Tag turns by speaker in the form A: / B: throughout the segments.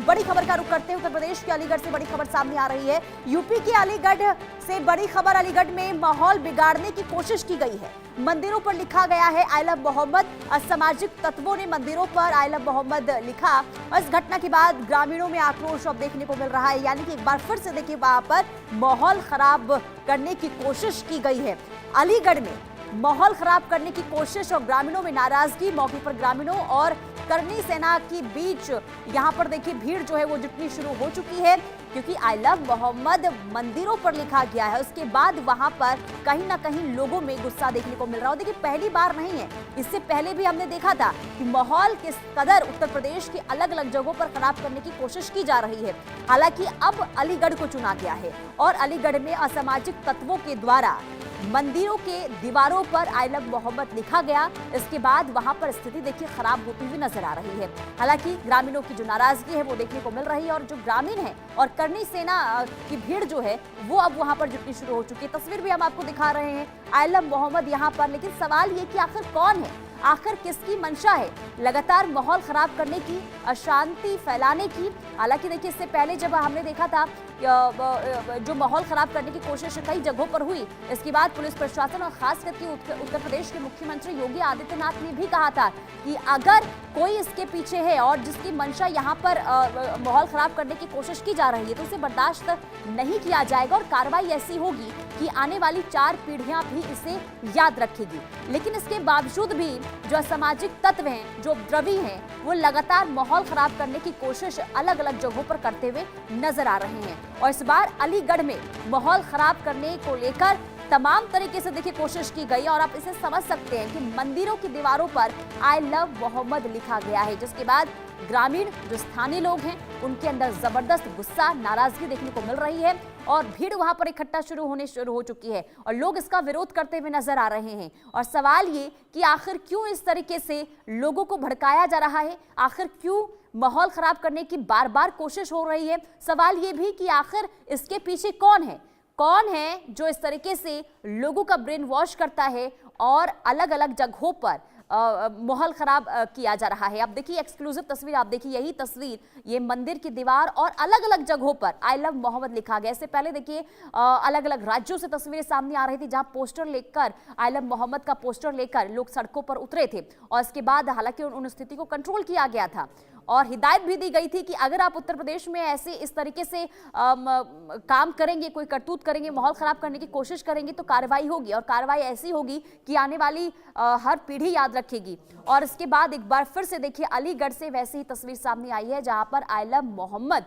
A: बड़ी खबर का रुख करते हैं। उत्तर प्रदेश के अलीगढ़ से बड़ी खबर सामने आ रही है। यूपी के अलीगढ़ से बड़ी खबर। अलीगढ़ में माहौल बिगाड़ने की कोशिश की गई है। मंदिरों पर लिखा गया है आई लव मोहम्मद। असामाजिक तत्वों ने मंदिरों पर आई लव मोहम्मद लिखा। इस घटना के बाद ग्रामीणों में आक्रोश अब देखने को मिल रहा है। यानी कि एक बार फिर से देखिए, वहां पर माहौल खराब करने की कोशिश की गई है। अलीगढ़ में माहौल खराब करने की कोशिश और ग्रामीणों में नाराजगी। मौके पर ग्रामीणों और करनी सेना के बीच यहां पर देखिए भीड़ जो है वो जुटनी शुरू हो चुकी है, क्योंकि आई लव मोहम्मद मंदिरों पर लिखा गया है। उसके बाद वहां पर कहीं ना कहीं लोगों में गुस्सा देखने को मिल रहा है। देखिए, पहली बार नहीं है, इससे पहले भी हमने देखा था कि माहौल किस कदर उत्तर प्रदेश की अलग अलग जगहों पर खराब करने की कोशिश की जा रही है। हालांकि अब अलीगढ़ को चुना गया है और अलीगढ़ में असामाजिक तत्वों के द्वारा मंदिरों के दीवारों पर आई लव मोहम्मद लिखा गया। इसके बाद वहां पर स्थिति देखिए खराब होती हुई नजर आ रही है। हालांकि ग्रामीणों की जो नाराजगी है वो देखने को मिल रही है और जो ग्रामीण है और करनी सेना की भीड़ जो है वो अब वहां पर जुटनी शुरू हो चुकी है। तस्वीर भी हम आपको दिखा रहे हैं आई लव मोहम्मद यहां पर। लेकिन सवाल ये कि आखिर कौन है, आखिर किसकी मंशा है लगातार माहौल खराब करने की, अशांति फैलाने की। हालांकि देखिए, इससे पहले जब हमने देखा था जो माहौल खराब करने की कोशिश कई जगहों पर हुई, इसके बाद पुलिस प्रशासन और खास करके उत्तर प्रदेश के मुख्यमंत्री योगी आदित्यनाथ ने भी कहा था कि अगर कोई इसके पीछे है और जिसकी मंशा यहाँ पर माहौल खराब करने की कोशिश की जा रही है तो उसे बर्दाश्त नहीं किया जाएगा और कार्रवाई ऐसी होगी कि आने वाली 4 पीढ़ियां भी इसे याद रखेगी। लेकिन इसके बावजूद भी जो असामाजिक तत्व हैं, जो उपद्रवी हैं, वो लगातार माहौल खराब करने की कोशिश अलग अलग जगहों पर करते हुए नजर आ रहे हैं। और इस बार अलीगढ़ में माहौल खराब करने को लेकर तमाम तरीके से देखिए कोशिश की गई और आप इसे समझ सकते हैं कि मंदिरों की दीवारों पर आई लव मोहम्मद लिखा गया है, जिसके बाद ग्रामीण जो स्थानीय लोग हैं उनके अंदर जबरदस्त गुस्सा, नाराजगी देखने को मिल रही है और भीड़ वहां पर इकट्ठा शुरू हो चुकी है और लोग इसका विरोध करते हुए नजर आ रहे हैं। और सवाल ये कि आखिर क्यों इस तरीके से लोगों को भड़काया जा रहा है, आखिर क्यों माहौल खराब करने की बार बार कोशिश हो रही है। सवाल ये भी कि आखिर इसके पीछे कौन है जो इस तरीके से लोगों का ब्रेन वॉश करता है और अलग अलग जगहों पर माहौल खराब किया जा रहा है। आप देखिए एक्सक्लूसिव तस्वीर, आप देखिए यही तस्वीर, ये मंदिर की दीवार और अलग अलग जगहों पर आई लव मोहम्मद लिखा गया। इससे पहले देखिए अलग अलग राज्यों से तस्वीरें सामने आ रही थी जहां पोस्टर लेकर आई लव मोहम्मद का पोस्टर लेकर लोग सड़कों पर उतरे थे और इसके बाद हालांकि उन स्थिति को कंट्रोल किया गया था और हिदायत भी दी गई थी कि अगर आप उत्तर प्रदेश में ऐसे इस तरीके से काम करेंगे, कोई करतूत करेंगे, माहौल खराब करने की कोशिश करेंगे तो कार्रवाई होगी और कार्रवाई ऐसी होगी कि आने वाली हर पीढ़ी याद रखेगी। और इसके बाद एक बार फिर से देखिए अलीगढ़ से वैसी ही तस्वीर सामने आई है जहां पर आई लव मोहम्मद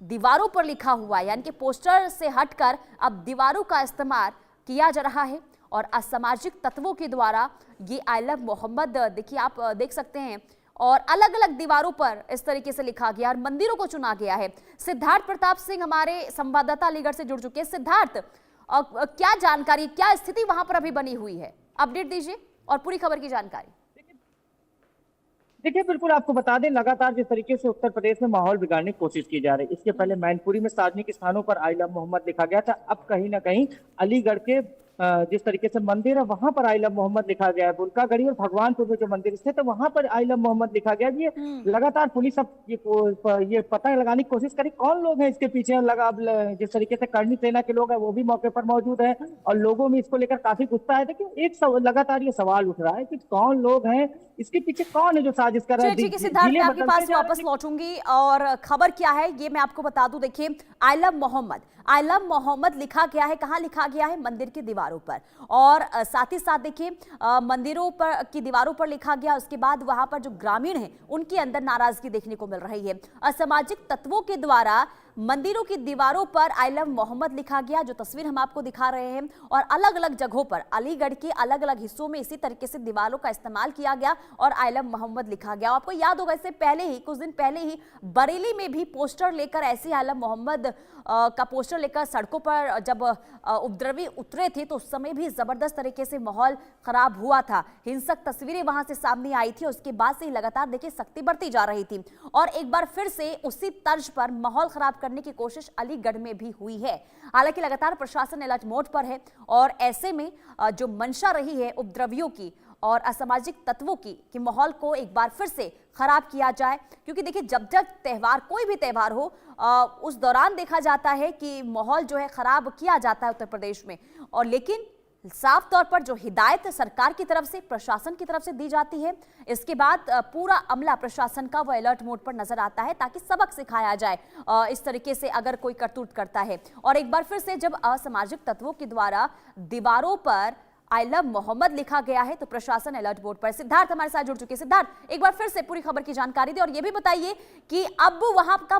A: दीवारों पर लिखा हुआ है, यानी कि पोस्टर से हटकर अब दीवारों का इस्तेमाल किया जा रहा है और असामाजिक तत्वों के द्वारा ये आई लव मोहम्मद देखिए आप देख सकते हैं और अलग अलग दीवारों पर इस तरीके से लिखा गया और मंदिरों को चुना गया है। सिद्धार्थ प्रताप सिंह हमारे संवाददाता अलीगढ़ से जुड़ चुके हैं। सिद्धार्थ, क्या जानकारी, क्या स्थिति वहां पर अभी बनी हुई है, अपडेट दीजिए और पूरी खबर की जानकारी।
B: देखिए, बिल्कुल आपको बता दें, लगातार जिस तरीके से उत्तर प्रदेश में माहौल बिगाड़ने की कोशिश की जा रही है, इसके पहले मैनपुरी में सार्वजनिक स्थानों पर आई लव मोहम्मद लिखा गया था। अब कहीं ना कहीं अलीगढ़ के जिस तरीके से मंदिर है वहां पर आई लव मोहम्मद लिखा गया है। बुल्कागढ़ी और भगवानपुर में जो मंदिर स्थित है वहां पर आई लव मोहम्मद लिखा गया। ये लगातार पुलिस अब ये पता लगाने की कोशिश करी कौन लोग हैं इसके पीछे। लगा जिस तरीके से करनी सेना के लोग हैं वो भी मौके पर मौजूद है और लोगों में इसको लेकर काफी गुस्सा है। देखिए, एक लगातार ये सवाल उठ रहा है कि कौन लोग हैं इसके पीछे, कौन है जो साजिश कर रहा है।
A: ठीक है सिद्धार्थ, मैं आपके पास वापस लौटूंगी और खबर क्या है ये मैं आपको बता दूं। देखिए, आई लव मोहम्मद लिखा गया है, कहां लिखा गया है? मंदिर की दीवारों पर और साथ ही साथ देखिए मंदिरों पर की दीवारों पर लिखा गया। उसके बाद वहां पर जो ग्रामीण हैं उनके अंदर नाराजगी देखने को मिल रही है। असामाजिक तत्वों के द्वारा मंदिरों की दीवारों पर आई लव मोहम्मद लिखा गया, जो तस्वीर हम आपको दिखा रहे हैं, और अलग अलग जगहों पर अलीगढ़ के अलग अलग हिस्सों में इसी तरीके से दीवारों का इस्तेमाल किया गया और आई लव मोहम्मद लिखा गया। आपको याद होगा इससे पहले ही कुछ दिन पहले ही बरेली में भी पोस्टर लेकर ऐसे आई लव मोहम्मद का पोस्टर लेकर सड़कों पर जब उपद्रवी उतरे थे तो उस समय भी जबरदस्त तरीके से माहौल खराब हुआ था। हिंसक तस्वीरें वहां से सामने आई थी। उसके बाद से ही लगातार देखिए सख्ती बढ़ती जा रही थी और एक बार फिर से उसी तर्ज पर माहौल खराब करने की कोशिश अलीगढ़ में भी हुई है। हालांकि लगातार प्रशासन अलर्ट मोड पर है और ऐसे में जो मंशा रही है उपद्रवियों की और असामाजिक तत्वों की कि माहौल को एक बार फिर से खराब किया जाए। क्योंकि देखिए, जब जब त्यौहार, कोई भी त्यौहार हो, उस दौरान देखा जाता है कि माहौल जो है खराब किया जाता है उत्तर प्रदेश में। और लेकिन साफ तौर पर जो हिदायत सरकार की तरफ से, प्रशासन की तरफ से दी जाती है, इसके बाद पूरा अमला प्रशासन का वो अलर्ट मोड पर नजर आता है ताकि सबक सिखाया जाए इस तरीके से अगर कोई करतूत करता है। और एक बार फिर से जब असामाजिक तत्वों के द्वारा दीवारों पर आई लव मोहम्मद लिखा गया है तो प्रशासन अलर्ट बोर्ड पर। सिद्धार्थ हमारे साथ जुड़ चुके हैं। सिद्धार्थ, एक बार फिर से पूरी खबर की जानकारी दे और ये भी बताइए कि अब वहां का